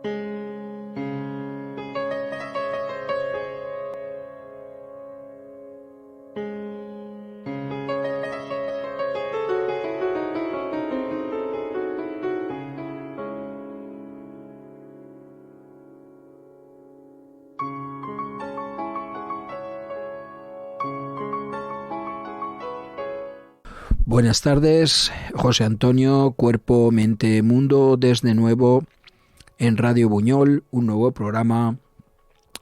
Buenas tardes, José Antonio, Cuerpo, Mente, Mundo, desde nuevo en Radio Buñol, un nuevo programa.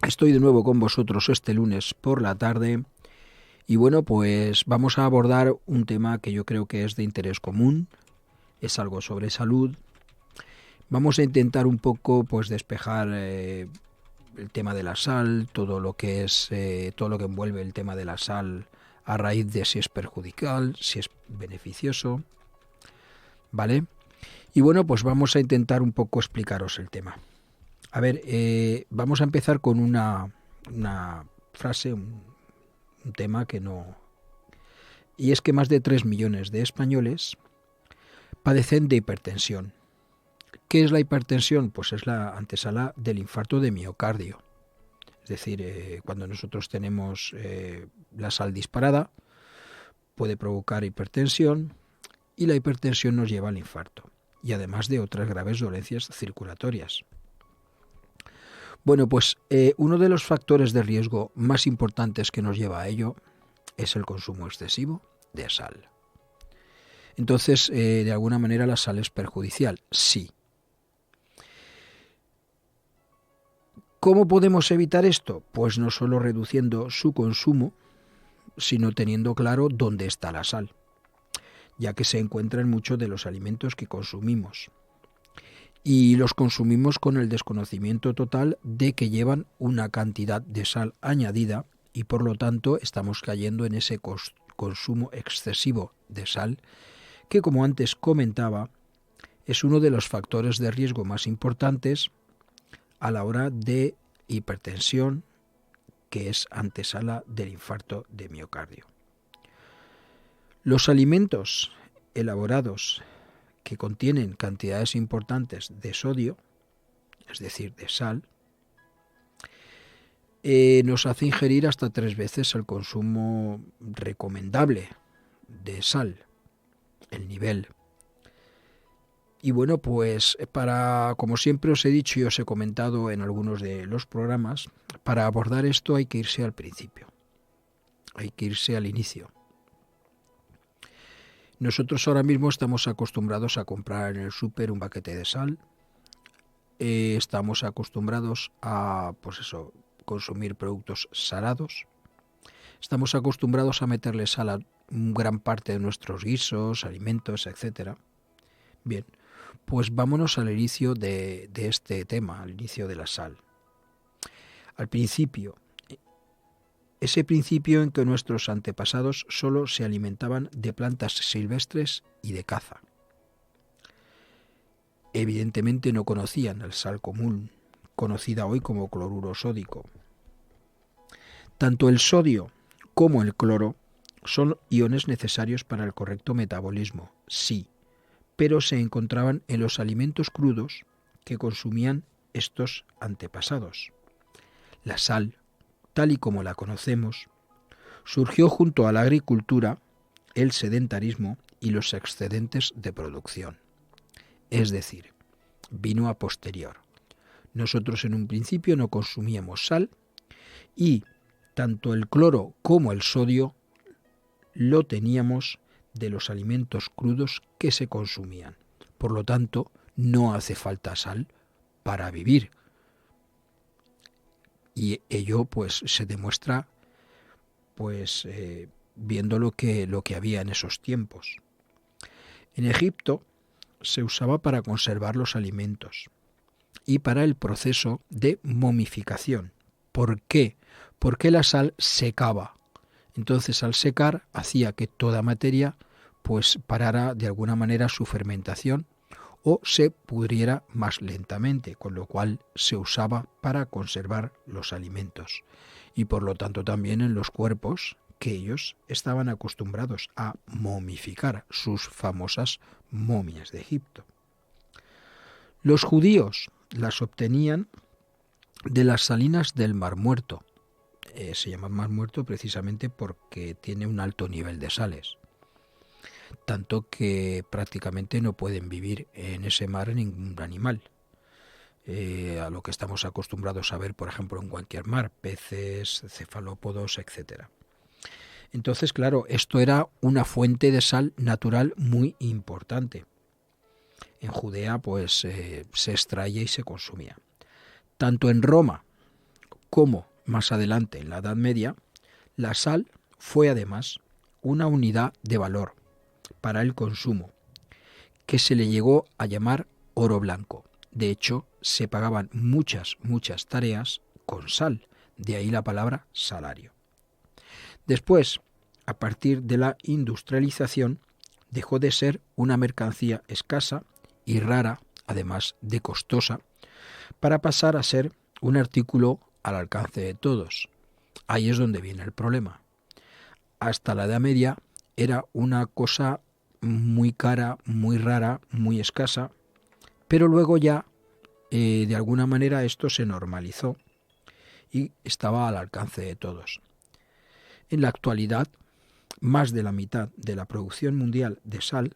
Estoy de nuevo con vosotros este lunes por la tarde y bueno, pues vamos a abordar un tema que yo creo que es de interés común, es algo sobre salud. Vamos a intentar un poco pues despejar el tema de la sal, todo lo que envuelve el tema de la sal, a raíz de si es perjudicial, si es beneficioso, ¿vale? Y bueno, pues vamos a intentar un poco explicaros el tema. A ver, vamos a empezar con una frase, un tema que no... Y es que más de 3 millones de españoles padecen de hipertensión. ¿Qué es la hipertensión? Pues es la antesala del infarto de miocardio. Es decir, cuando nosotros tenemos la sal disparada, puede provocar hipertensión y la hipertensión nos lleva al infarto y además de otras graves dolencias circulatorias. Bueno, pues uno de los factores de riesgo más importantes que nos lleva a ello es el consumo excesivo de sal. Entonces, de alguna manera la sal es perjudicial, sí. ¿Cómo podemos evitar esto? Pues no solo reduciendo su consumo, sino teniendo claro dónde está la sal, ya que se encuentra en muchos de los alimentos que consumimos. Y los consumimos con el desconocimiento total de que llevan una cantidad de sal añadida y por lo tanto estamos cayendo en ese consumo excesivo de sal que, como antes comentaba, es uno de los factores de riesgo más importantes a la hora de hipertensión, que es antesala del infarto de miocardio. Los alimentos elaborados que contienen cantidades importantes de sodio, es decir, de sal, nos hace ingerir hasta 3 veces el consumo recomendable de sal, el nivel. Y bueno, pues como siempre os he dicho y os he comentado en algunos de los programas, para abordar esto hay que irse al principio, hay que irse al inicio. Nosotros ahora mismo estamos acostumbrados a comprar en el súper un paquete de sal, estamos acostumbrados a, consumir productos salados, estamos acostumbrados a meterle sal a gran parte de nuestros guisos, alimentos, etc. Bien, pues vámonos al inicio de este tema, al inicio de la sal. Al principio, ese principio en que nuestros antepasados solo se alimentaban de plantas silvestres y de caza. Evidentemente no conocían el sal común, conocida hoy como cloruro sódico. Tanto el sodio como el cloro son iones necesarios para el correcto metabolismo, sí, pero se encontraban en los alimentos crudos que consumían estos antepasados. La sal, tal y como la conocemos, surgió junto a la agricultura, el sedentarismo y los excedentes de producción. Es decir, vino a posterior. Nosotros en un principio no consumíamos sal y tanto el cloro como el sodio lo teníamos de los alimentos crudos que se consumían. Por lo tanto, no hace falta sal para vivir. Y ello pues se demuestra viendo lo que había en esos tiempos. En Egipto se usaba para conservar los alimentos y para el proceso de momificación. ¿Por qué? Porque la sal secaba. Entonces, al secar, hacía que toda materia parara de alguna manera su fermentación o se pudriera más lentamente, con lo cual se usaba para conservar los alimentos. Y por lo tanto también en los cuerpos que ellos estaban acostumbrados a momificar, sus famosas momias de Egipto. Los judíos las obtenían de las salinas del Mar Muerto. Se llama Mar Muerto precisamente porque tiene un alto nivel de sales, tanto que prácticamente no pueden vivir en ese mar ningún animal. A lo que estamos acostumbrados a ver, por ejemplo, en cualquier mar, peces, cefalópodos, etcétera. Entonces, claro, esto era una fuente de sal natural muy importante. En Judea, pues, se extraía y se consumía. Tanto en Roma como más adelante en la Edad Media, la sal fue además una unidad de valor para el consumo, que se le llegó a llamar oro blanco. De hecho, se pagaban muchas tareas con sal, de ahí la palabra salario. Después, a partir de la industrialización, dejó de ser una mercancía escasa y rara, además de costosa, para pasar a ser un artículo al alcance de todos. Ahí es donde viene el problema. Hasta la Edad Media era una cosa muy cara, muy rara, muy escasa, pero luego ya, de alguna manera, esto se normalizó y estaba al alcance de todos. En la actualidad, más de la mitad de la producción mundial de sal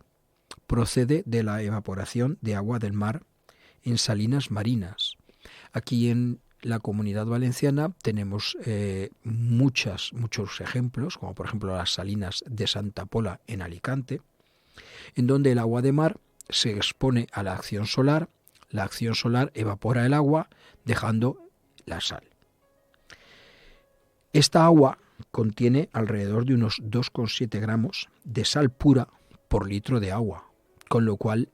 procede de la evaporación de agua del mar en salinas marinas. Aquí en la Comunidad Valenciana tenemos muchos ejemplos, como por ejemplo las salinas de Santa Pola en Alicante, en donde el agua de mar se expone a la acción solar evapora el agua, dejando la sal. Esta agua contiene alrededor de unos 2,7 gramos de sal pura por litro de agua, con lo cual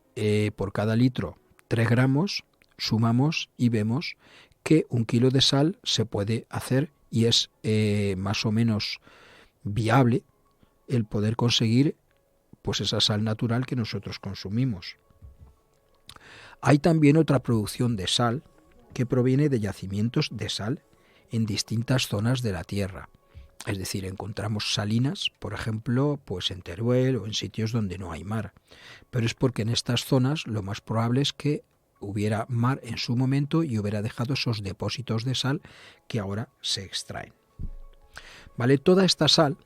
por cada litro 3 gramos sumamos y vemos que 1 kilo de sal se puede hacer y es más o menos viable el poder conseguir pues esa sal natural que nosotros consumimos. Hay también otra producción de sal que proviene de yacimientos de sal en distintas zonas de la Tierra. Es decir, encontramos salinas, por ejemplo, pues en Teruel o en sitios donde no hay mar. Pero es porque en estas zonas lo más probable es que hubiera mar en su momento y hubiera dejado esos depósitos de sal que ahora se extraen. ¿Vale? Toda esta sal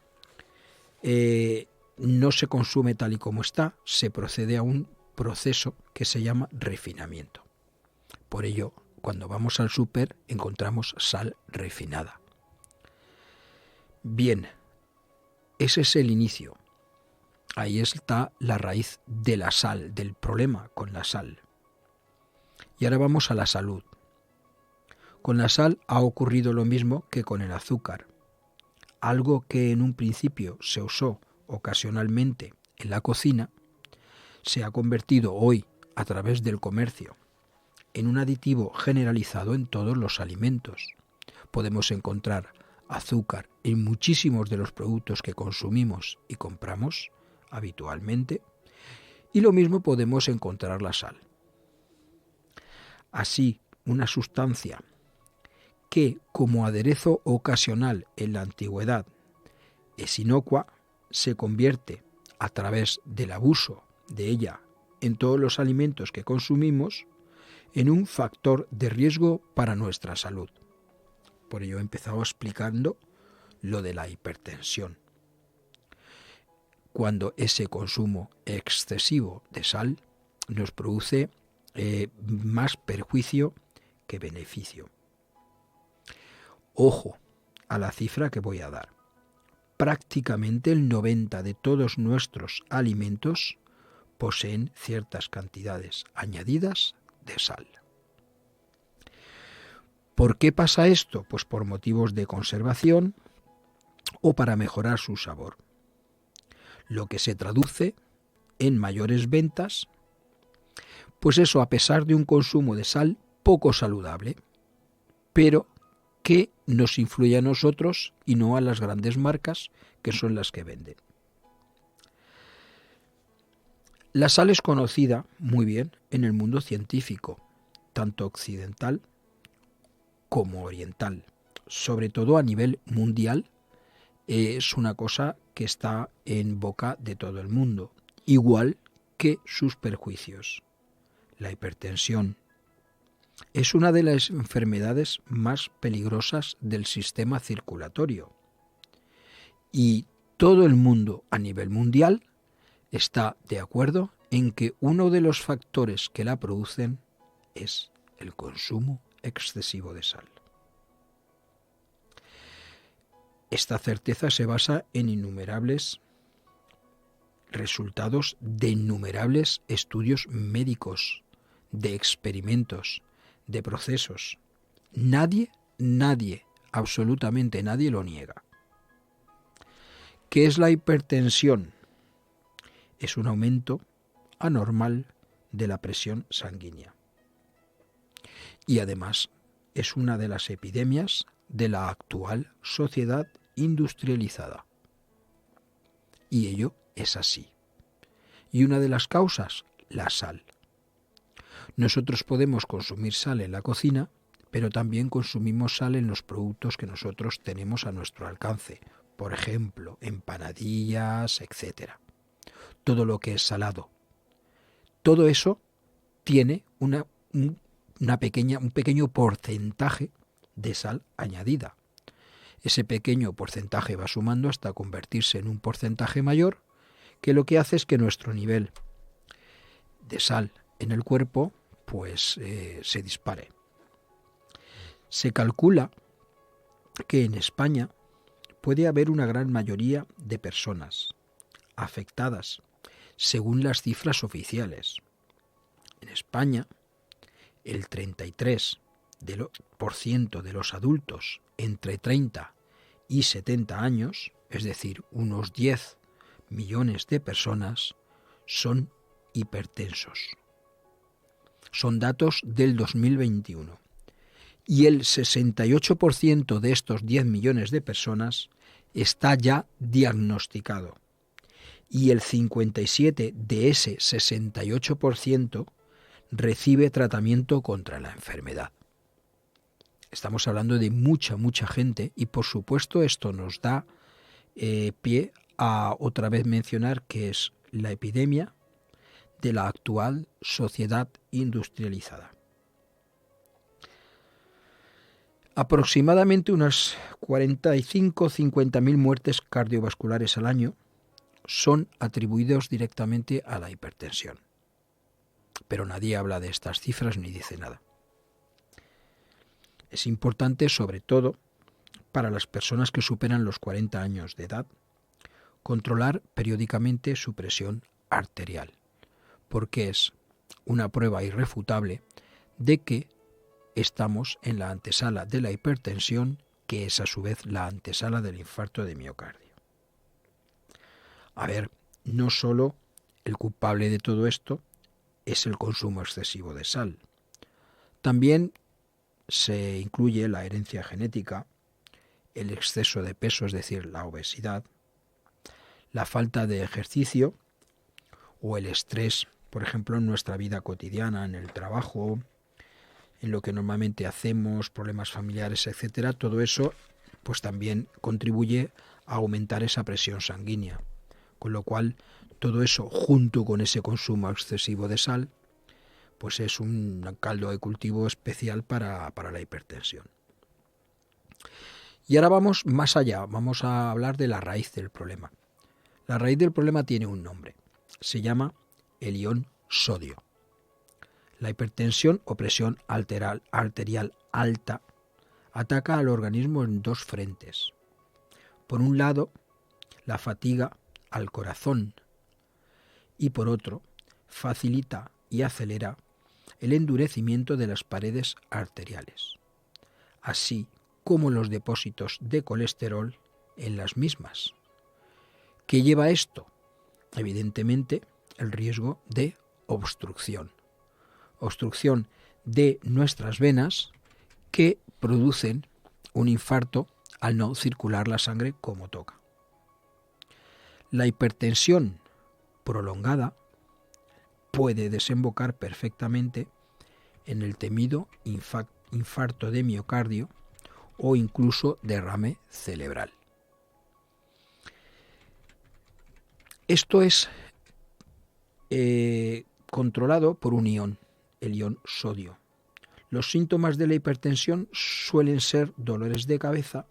no se consume tal y como está, se procede a un proceso que se llama refinamiento. Por ello, cuando vamos al súper encontramos sal refinada. Bien, ese es el inicio. Ahí está la raíz de la sal, del problema con la sal. Y ahora vamos a la salud. Con la sal ha ocurrido lo mismo que con el azúcar. Algo que en un principio se usó ocasionalmente en la cocina, se ha convertido hoy, a través del comercio, en un aditivo generalizado en todos los alimentos. Podemos encontrar azúcar en muchísimos de los productos que consumimos y compramos habitualmente, y lo mismo podemos encontrar la sal. Así, una sustancia que, como aderezo ocasional en la antigüedad, es inocua, se convierte, a través del abuso de ella en todos los alimentos que consumimos, en un factor de riesgo para nuestra salud. Por ello he empezado explicando lo de la hipertensión. Cuando ese consumo excesivo de sal nos produce más perjuicio que beneficio. Ojo a la cifra que voy a dar. Prácticamente el 90% de todos nuestros alimentos poseen ciertas cantidades añadidas de sal. ¿Por qué pasa esto? Pues por motivos de conservación o para mejorar su sabor. Lo que se traduce en mayores ventas, pues eso a pesar de un consumo de sal poco saludable, pero que nos influye a nosotros y no a las grandes marcas que son las que venden. La sal es conocida muy bien en el mundo científico, tanto occidental como oriental. Sobre todo a nivel mundial, es una cosa que está en boca de todo el mundo, igual que sus perjuicios. La hipertensión, Es una de las enfermedades más peligrosas del sistema circulatorio. Y todo el mundo a nivel mundial está de acuerdo en que uno de los factores que la producen es el consumo excesivo de sal. Esta certeza se basa en innumerables resultados de innumerables estudios médicos, de experimentos, de procesos. Nadie, absolutamente nadie lo niega. ¿Qué es la hipertensión? Es un aumento anormal de la presión sanguínea. Y además es una de las epidemias de la actual sociedad industrializada. Y ello es así. Y una de las causas, la sal. Nosotros podemos consumir sal en la cocina, pero también consumimos sal en los productos que nosotros tenemos a nuestro alcance. Por ejemplo, empanadillas, etc. Todo lo que es salado. Todo eso tiene un pequeño porcentaje de sal añadida. Ese pequeño porcentaje va sumando hasta convertirse en un porcentaje mayor, que lo que hace es que nuestro nivel de sal en el cuerpo se dispare. Se calcula que en España puede haber una gran mayoría de personas afectadas, según las cifras oficiales. En España, el 33% de los adultos entre 30 y 70 años, es decir, unos 10 millones de personas, son hipertensos. Son datos del 2021. Y el 68% de estos 10 millones de personas está ya diagnosticado. Y el 57% de ese 68% recibe tratamiento contra la enfermedad. Estamos hablando de mucha gente y por supuesto esto nos da pie a otra vez mencionar que es la epidemia de la actual sociedad industrializada. Aproximadamente unas 45-50.000 muertes cardiovasculares al año son atribuidos directamente a la hipertensión. Pero nadie habla de estas cifras ni dice nada. Es importante, sobre todo, para las personas que superan los 40 años de edad, controlar periódicamente su presión arterial, porque es una prueba irrefutable de que estamos en la antesala de la hipertensión, que es a su vez la antesala del infarto de miocardio. A ver, no solo el culpable de todo esto es el consumo excesivo de sal. También se incluye la herencia genética, el exceso de peso, es decir, la obesidad, la falta de ejercicio o el estrés, por ejemplo, en nuestra vida cotidiana, en el trabajo, en lo que normalmente hacemos, problemas familiares, etcétera. Todo eso pues también contribuye a aumentar esa presión sanguínea. Con lo cual, todo eso, junto con ese consumo excesivo de sal, pues es un caldo de cultivo especial para la hipertensión. Y ahora vamos más allá, vamos a hablar de la raíz del problema. La raíz del problema tiene un nombre, se llama el ion sodio. La hipertensión o presión arterial alta ataca al organismo en dos frentes. Por un lado, la fatiga al corazón y por otro, facilita y acelera el endurecimiento de las paredes arteriales, así como los depósitos de colesterol en las mismas. ¿Qué lleva esto? Evidentemente, el riesgo de obstrucción. Obstrucción de nuestras venas que producen un infarto al no circular la sangre como toca. La hipertensión prolongada puede desembocar perfectamente en el temido infarto de miocardio o incluso derrame cerebral. Esto es controlado por un ion, el ion sodio. Los síntomas de la hipertensión suelen ser dolores de cabeza,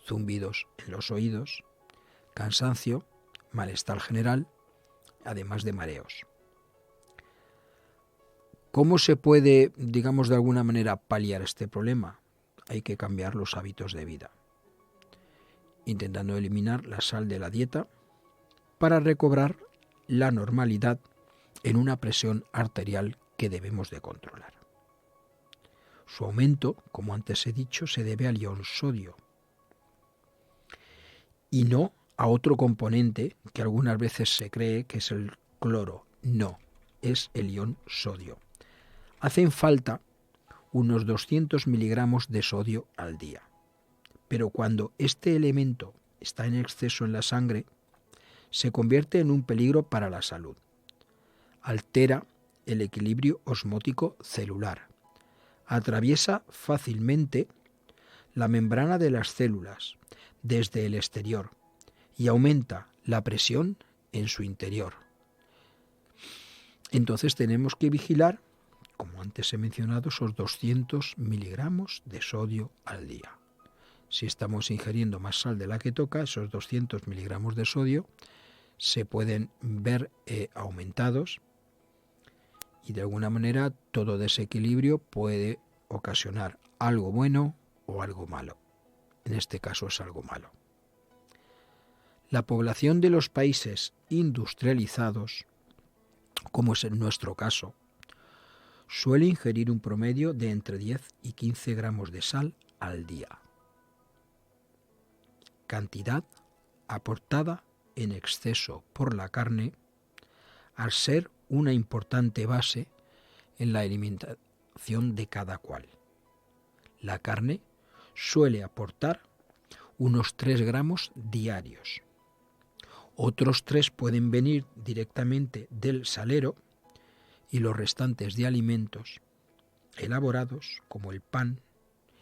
zumbidos en los oídos, cansancio, malestar general, además de mareos. ¿Cómo se puede, digamos de alguna manera, paliar este problema? Hay que cambiar los hábitos de vida, intentando eliminar la sal de la dieta para recobrar la normalidad en una presión arterial que debemos de controlar. Su aumento, como antes he dicho, se debe al ion sodio y no a otro componente que algunas veces se cree que es el cloro. No, es el ion sodio. Hacen falta unos 200 miligramos de sodio al día. Pero cuando este elemento está en exceso en la sangre, se convierte en un peligro para la salud. Altera el equilibrio osmótico celular. Atraviesa fácilmente la membrana de las células desde el exterior y aumenta la presión en su interior. Entonces tenemos que vigilar, como antes he mencionado, esos 200 miligramos de sodio al día. Si estamos ingiriendo más sal de la que toca, esos 200 miligramos de sodio se pueden ver aumentados y de alguna manera todo desequilibrio puede ocasionar algo bueno o algo malo. En este caso es algo malo. La población de los países industrializados, como es en nuestro caso, suele ingerir un promedio de entre 10 y 15 gramos de sal al día. Cantidad aportada en exceso por la carne, al ser una importante base en la alimentación de cada cual. La carne suele aportar unos 3 gramos diarios. Otros 3 pueden venir directamente del salero y los restantes de alimentos elaborados, como el pan,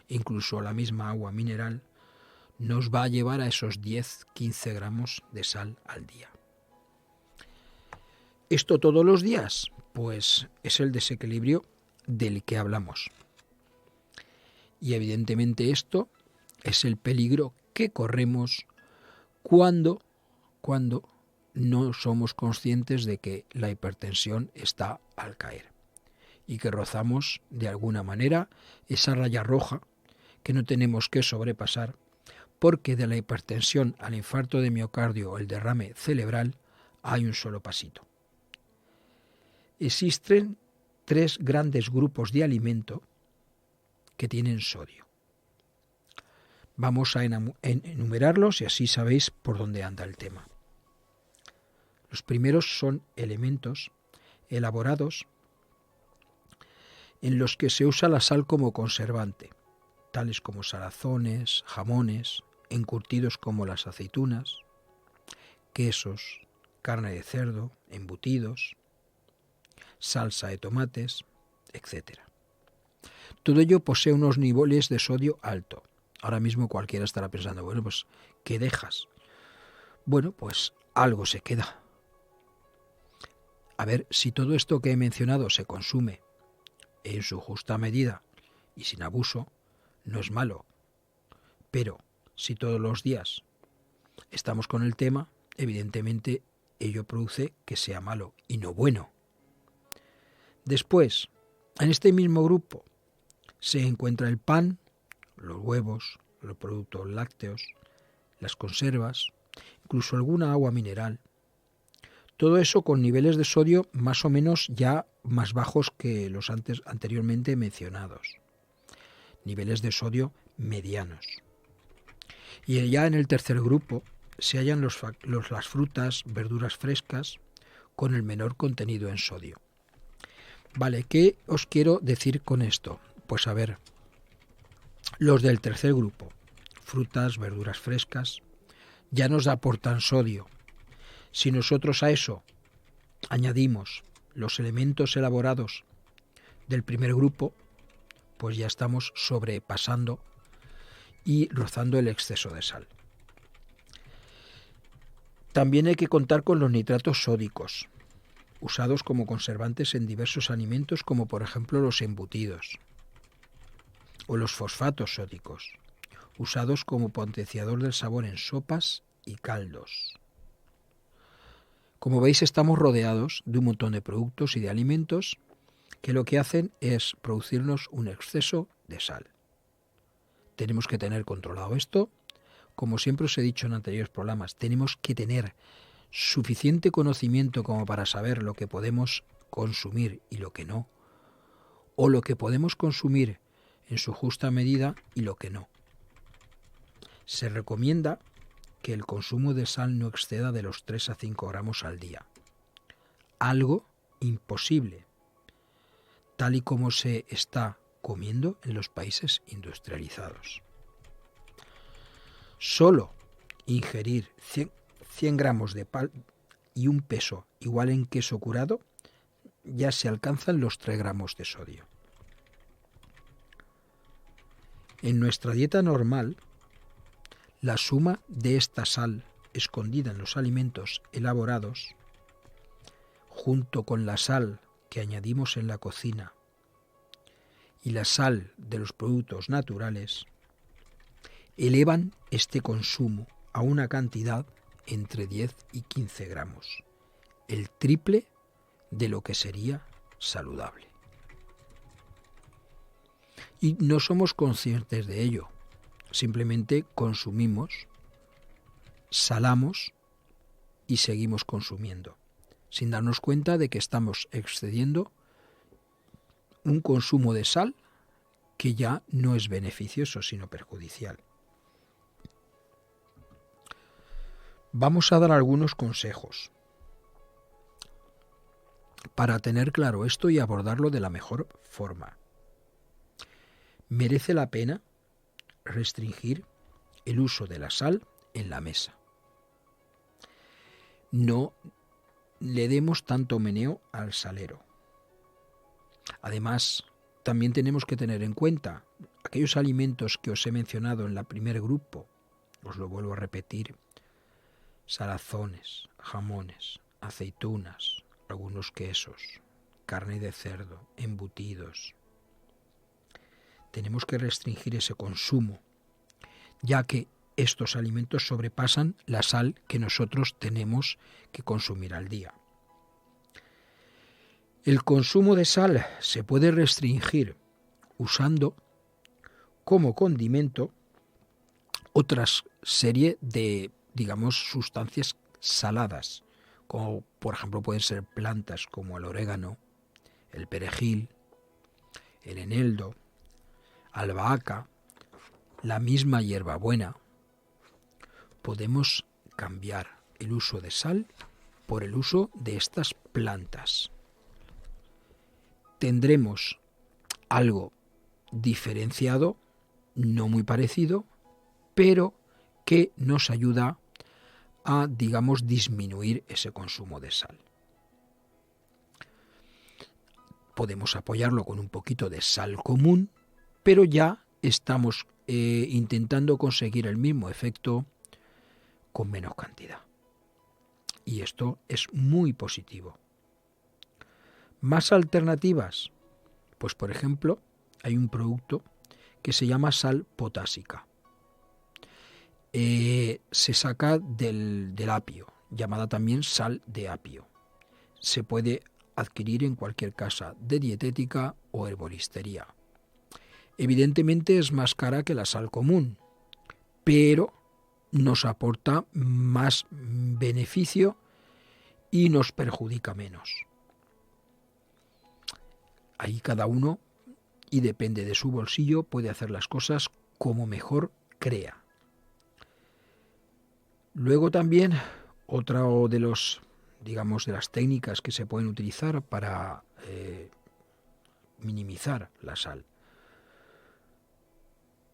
incluso la misma agua mineral, nos va a llevar a esos 10-15 gramos de sal al día. ¿Esto todos los días? Pues es el desequilibrio del que hablamos. Y evidentemente esto es el peligro que corremos cuando no somos conscientes de que la hipertensión está al caer y que rozamos de alguna manera esa raya roja que no tenemos que sobrepasar, porque de la hipertensión al infarto de miocardio o el derrame cerebral hay un solo pasito. Existen 3 grandes grupos de alimento que tienen sodio. Vamos a enumerarlos y así sabéis por dónde anda el tema. Los primeros son elementos elaborados en los que se usa la sal como conservante, tales como salazones, jamones, encurtidos como las aceitunas, quesos, carne de cerdo, embutidos, salsa de tomates, etc. Todo ello posee unos niveles de sodio alto. Ahora mismo cualquiera estará pensando, bueno, pues, ¿qué dejas? Bueno, pues algo se queda. A ver, si todo esto que he mencionado se consume en su justa medida y sin abuso, no es malo. Pero si todos los días estamos con el tema, evidentemente ello produce que sea malo y no bueno. Después, en este mismo grupo se encuentra el pan, los huevos, los productos lácteos, las conservas, incluso alguna agua mineral. Todo eso con niveles de sodio más o menos ya más bajos que los anteriormente mencionados. Niveles de sodio medianos. Y ya en el tercer grupo se hallan las frutas, verduras frescas con el menor contenido en sodio. Vale, ¿qué os quiero decir con esto? Pues a ver, los del tercer grupo, frutas, verduras frescas, ya nos aportan sodio. Si nosotros a eso añadimos los elementos elaborados del primer grupo, pues ya estamos sobrepasando y rozando el exceso de sal. También hay que contar con los nitratos sódicos, usados como conservantes en diversos alimentos, como por ejemplo los embutidos. o los fosfatos sódicos, usados como potenciador del sabor en sopas y caldos. Como veis, estamos rodeados de un montón de productos y de alimentos que lo que hacen es producirnos un exceso de sal. Tenemos que tener controlado esto. Como siempre os he dicho en anteriores programas, tenemos que tener suficiente conocimiento como para saber lo que podemos consumir y lo que no, o lo que podemos consumir en su justa medida y lo que no. Se recomienda que el consumo de sal no exceda de los 3 a 5 gramos al día. Algo imposible, tal y como se está comiendo en los países industrializados. Solo ingerir 100 gramos de sal y un peso igual en queso curado, ya se alcanzan los 3 gramos de sodio. En nuestra dieta normal, la suma de esta sal escondida en los alimentos elaborados, junto con la sal que añadimos en la cocina y la sal de los productos naturales, elevan este consumo a una cantidad entre 10 y 15 gramos, el triple de lo que sería saludable. Y no somos conscientes de ello. Simplemente consumimos, salamos y seguimos consumiendo, sin darnos cuenta de que estamos excediendo un consumo de sal que ya no es beneficioso, sino perjudicial. Vamos a dar algunos consejos para tener claro esto y abordarlo de la mejor forma. Merece la pena restringir el uso de la sal en la mesa. No le demos tanto meneo al salero. Además, también tenemos que tener en cuenta aquellos alimentos que os he mencionado en el primer grupo, os lo vuelvo a repetir: salazones, jamones, aceitunas, algunos quesos, carne de cerdo, embutidos. Tenemos que restringir ese consumo, ya que estos alimentos sobrepasan la sal que nosotros tenemos que consumir al día. El consumo de sal se puede restringir usando como condimento otras serie de, sustancias saladas, como por ejemplo pueden ser plantas como el orégano, el perejil, el eneldo, albahaca, la misma hierbabuena. Podemos cambiar el uso de sal por el uso de estas plantas. Tendremos algo diferenciado, no muy parecido, pero que nos ayuda a, disminuir ese consumo de sal. Podemos apoyarlo con un poquito de sal común, pero ya estamos intentando conseguir el mismo efecto con menos cantidad. Y esto es muy positivo. ¿Más alternativas? Pues por ejemplo, hay un producto que se llama sal potásica. Se saca del apio, llamada también sal de apio. Se puede adquirir en cualquier casa de dietética o herboristería. Evidentemente es más cara que la sal común, pero nos aporta más beneficio y nos perjudica menos. Ahí cada uno, y depende de su bolsillo, puede hacer las cosas como mejor crea. Luego también, otra de las técnicas que se pueden utilizar para minimizar la sal,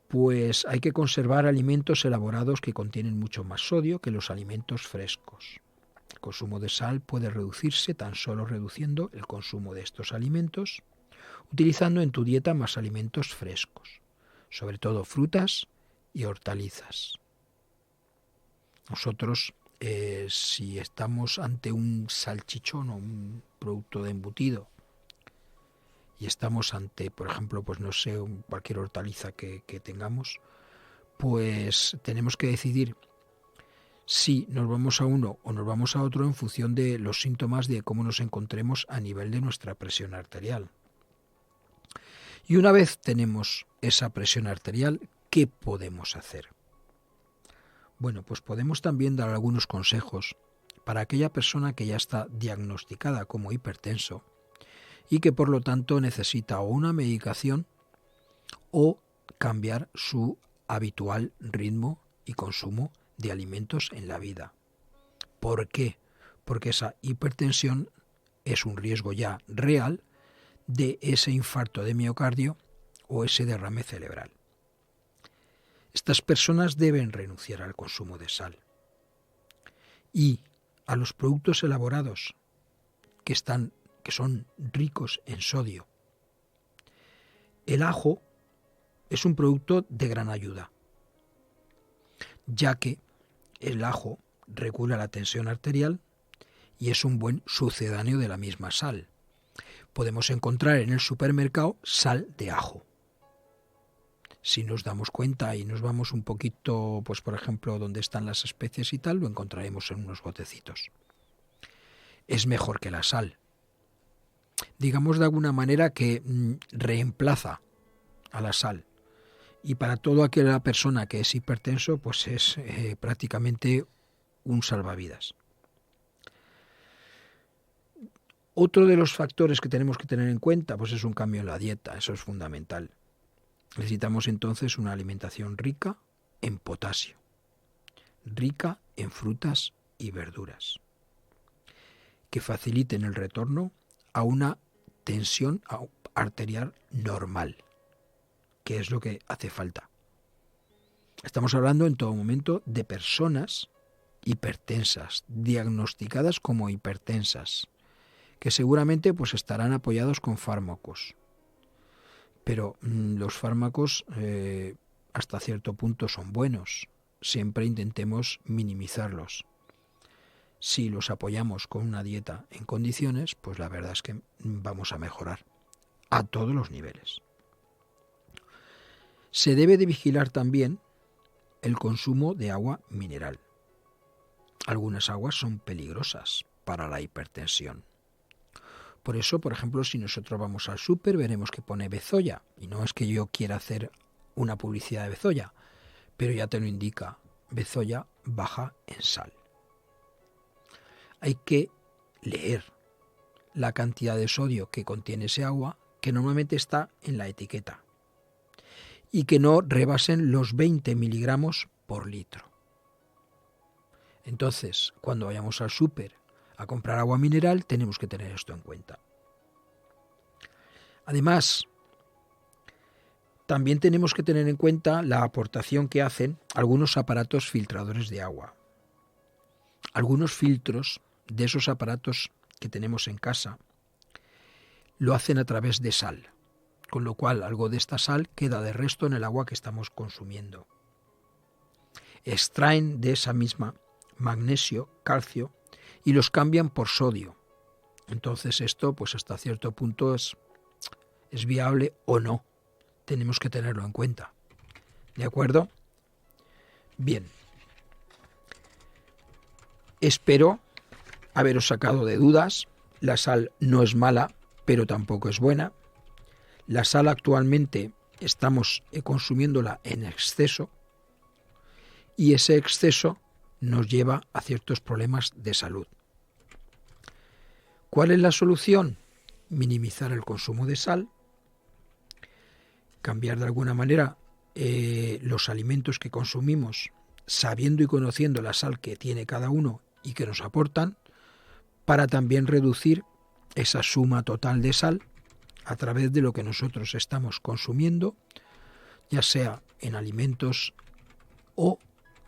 pues hay que conservar alimentos elaborados que contienen mucho más sodio que los alimentos frescos. El consumo de sal puede reducirse tan solo reduciendo el consumo de estos alimentos, utilizando en tu dieta más alimentos frescos, sobre todo frutas y hortalizas. Nosotros, si estamos ante un salchichón o un producto de embutido y estamos ante, por ejemplo, pues no sé, cualquier hortaliza que tengamos, pues tenemos que decidir si nos vamos a uno o nos vamos a otro en función de los síntomas de cómo nos encontremos a nivel de nuestra presión arterial. Y una vez tenemos esa presión arterial, ¿qué podemos hacer? Bueno, pues podemos también dar algunos consejos para aquella persona que ya está diagnosticada como hipertenso y que por lo tanto necesita o una medicación o cambiar su habitual ritmo y consumo de alimentos en la vida. ¿Por qué? Porque esa hipertensión es un riesgo ya real de ese infarto de miocardio o ese derrame cerebral. Estas personas deben renunciar al consumo de sal y a los productos elaborados que son ricos en sodio. El ajo es un producto de gran ayuda, ya que el ajo regula la tensión arterial y es un buen sucedáneo de la misma sal. Podemos encontrar en el supermercado sal de ajo. Si nos damos cuenta y nos vamos un poquito, pues por ejemplo, donde están las especies y tal, lo encontraremos en unos botecitos. Es mejor que la sal. Digamos de alguna manera que reemplaza a la sal. Y para toda aquella persona que es hipertenso, pues es prácticamente un salvavidas. Otro de los factores que tenemos que tener en cuenta pues es un cambio en la dieta, eso es fundamental. Necesitamos entonces una alimentación rica en potasio, rica en frutas y verduras, que faciliten el retorno a una tensión arterial normal, que es lo que hace falta. Estamos hablando en todo momento de personas hipertensas, diagnosticadas como hipertensas, que seguramente pues estarán apoyados con fármacos. Pero los fármacos hasta cierto punto son buenos. Siempre intentemos minimizarlos. Si los apoyamos con una dieta en condiciones, pues la verdad es que vamos a mejorar a todos los niveles. Se debe de vigilar también el consumo de agua mineral. Algunas aguas son peligrosas para la hipertensión. Por eso, por ejemplo, si nosotros vamos al súper, veremos que pone Bezoya. Y no es que yo quiera hacer una publicidad de Bezoya, pero ya te lo indica. Bezoya baja en sal. Hay que leer la cantidad de sodio que contiene ese agua, que normalmente está en la etiqueta, y que no rebasen los 20 miligramos por litro. Entonces, cuando vayamos al súper a comprar agua mineral, tenemos que tener esto en cuenta. Además, también tenemos que tener en cuenta la aportación que hacen algunos aparatos filtradores de agua. Algunos filtros de esos aparatos que tenemos en casa lo hacen a través de sal, con lo cual algo de esta sal queda de resto en el agua que estamos consumiendo. Extraen de esa misma magnesio, calcio, y los cambian por sodio. Entonces esto, pues hasta cierto punto es viable o no. Tenemos que tenerlo en cuenta. ¿De acuerdo? Bien. Espero haberos sacado de dudas. La sal no es mala, pero tampoco es buena. La sal actualmente estamos consumiéndola en exceso y ese exceso nos lleva a ciertos problemas de salud. ¿Cuál es la solución? Minimizar el consumo de sal, cambiar de alguna manera los alimentos que consumimos, sabiendo y conociendo la sal que tiene cada uno y que nos aportan, para también reducir esa suma total de sal a través de lo que nosotros estamos consumiendo, ya sea en alimentos o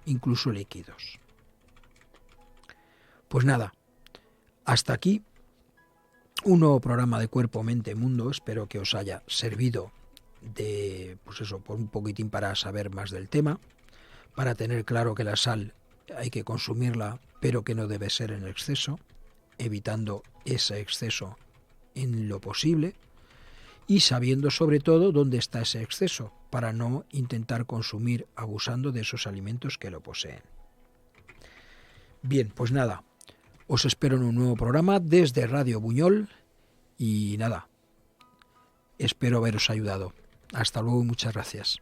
incluso líquidos. Pues nada, hasta aquí un nuevo programa de Cuerpo, Mente, Mundo. Espero que os haya servido por un poquitín para saber más del tema, para tener claro que la sal hay que consumirla, pero que no debe ser en exceso, evitando ese exceso en lo posible, y sabiendo sobre todo dónde está ese exceso, para no intentar consumir abusando de esos alimentos que lo poseen. Bien, pues nada, os espero en un nuevo programa desde Radio Buñol y nada, espero haberos ayudado. Hasta luego y muchas gracias.